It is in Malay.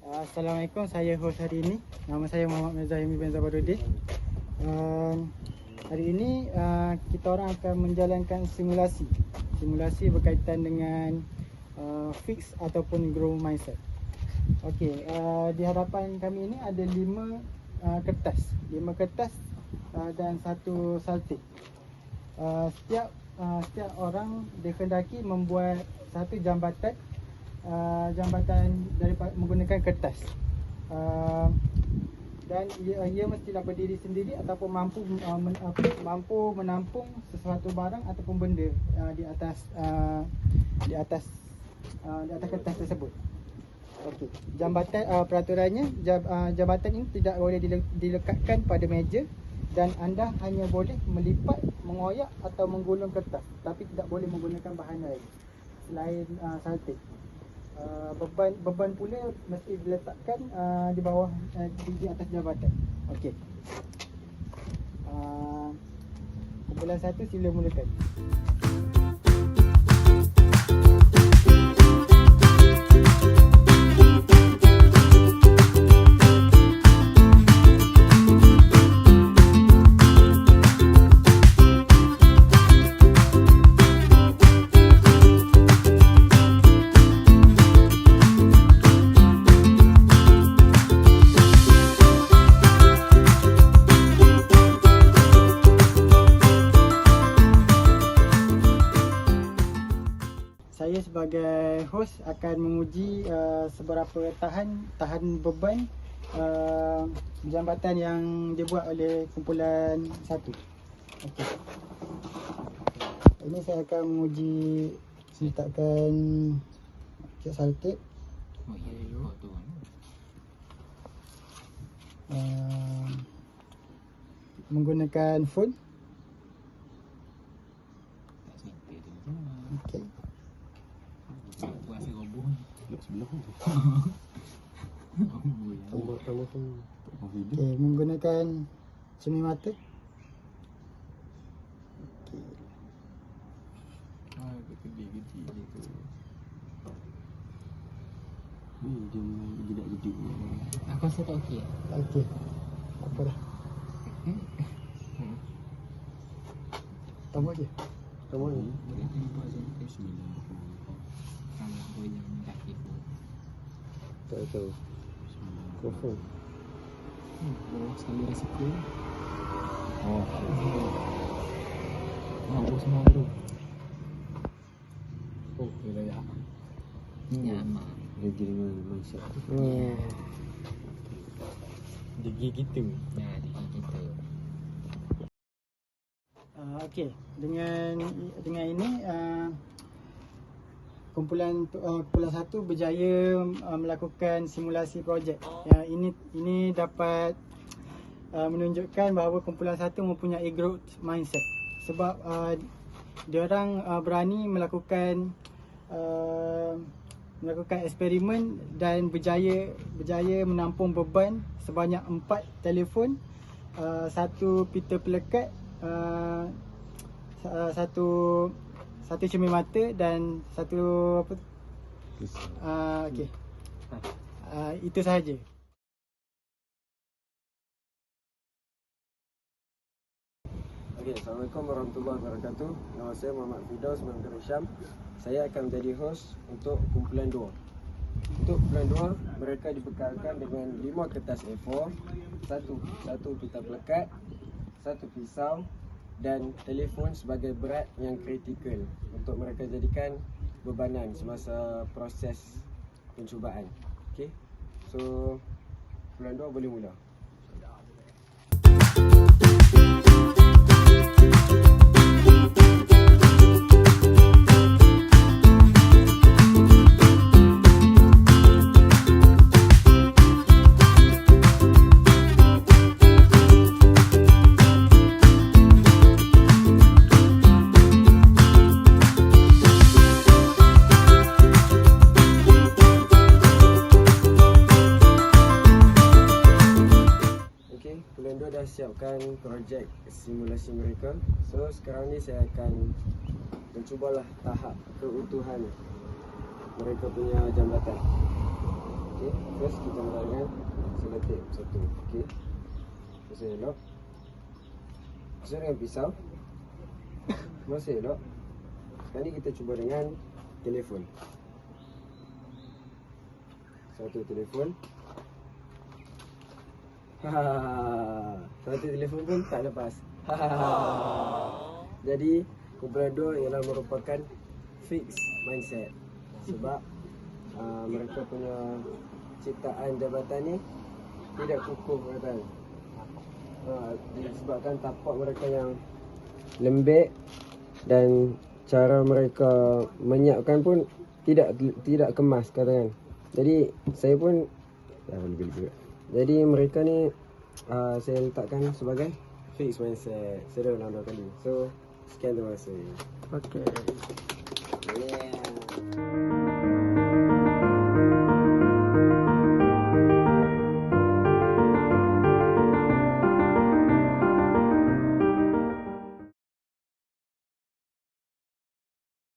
Assalamualaikum, saya host hari ini. Nama saya Muhammad Mezahimi bin Zabaruddin. Hari ini kita orang akan menjalankan simulasi berkaitan dengan fix ataupun grow mindset. Okey, di hadapan kami ini ada 5 kertas dan 1 saltik. Setiap orang dikehendaki membuat satu jambatan daripada menggunakan kertas, dan ia mestilah berdiri sendiri ataupun mampu menampung sesuatu barang ataupun benda di atas kertas tersebut. Okey, peraturannya jambatan ini tidak boleh dilekatkan pada meja dan anda hanya boleh melipat, mengoyak atau menggulung kertas, tapi tidak boleh menggunakan bahan lain selain saltik. Beban pula mesti diletakkan di bawah di atas jambatan. Okey. Kumpulan 1 sila mulakan. Saya sebagai host akan menguji seberapa tahan beban jambatan yang dibuat oleh kumpulan 1. Okey. Ini saya akan menguji, letakkan saltik. Menggunakan phone. Okey. Okay, menggunakan cermin mata. Aku rasa tak okey. Okey. Apa dah? Tambah je. Tambah ni. Boleh nampak sampai 9. Kalau goyang kaki tu. Tak tahu. Confirm. Bawah sekali resiko. Bawah semua tu. Oh, dia layak. Nyaman. Lagi dengan mindset tu. Degi kita. Ya, diri kita. Okey, dengan ini kumpulan 1 berjaya melakukan simulasi projek. Ini dapat menunjukkan bahawa kumpulan 1 mempunyai growth mindset, sebab diorang berani melakukan eksperimen dan berjaya menampung beban sebanyak 4 telefon, 1 pita pelekat, satu cermin mata dan 1 apa tu? Okey. Itu sahaja. Okey, Assalamualaikum warahmatullahi wabarakatuh. Nama saya Muhammad Firdaus bin Syam. Saya akan menjadi host untuk kumpulan 2. Untuk kumpulan 2, mereka dibekalkan dengan 5 kertas A4, satu pita pelekat, 1 pisau dan telefon sebagai berat yang kritikal untuk mereka jadikan bebanan semasa proses pencubaan. Okey. So, kumpulan 2 boleh mula. Dah siapkan projek simulasi mereka. So sekarang ni saya akan mencubalah tahap keutuhan mereka punya jambatan. Okay. First kita mulakan selotip satu. Okey. Masih elok. Masuk dengan pisau. Masih elok. Kali kita cuba dengan telefon. Satu telefon. Satu telefon pun tak lepas. Jadi kumpulan 2 ialah merupakan fixed mindset. Sebab mereka punya ciptaan jabatan ni tidak kukuh kata. Disebabkan tapak mereka yang lembek dan cara mereka menyiapkan pun tidak kemas katakan. Jadi saya pun lebih juga. Jadi mereka ni saya letakkan sebagai fixed mindset. Saya dah ulang 2 kali. So sekian, terima kasih. Okey. Yeah.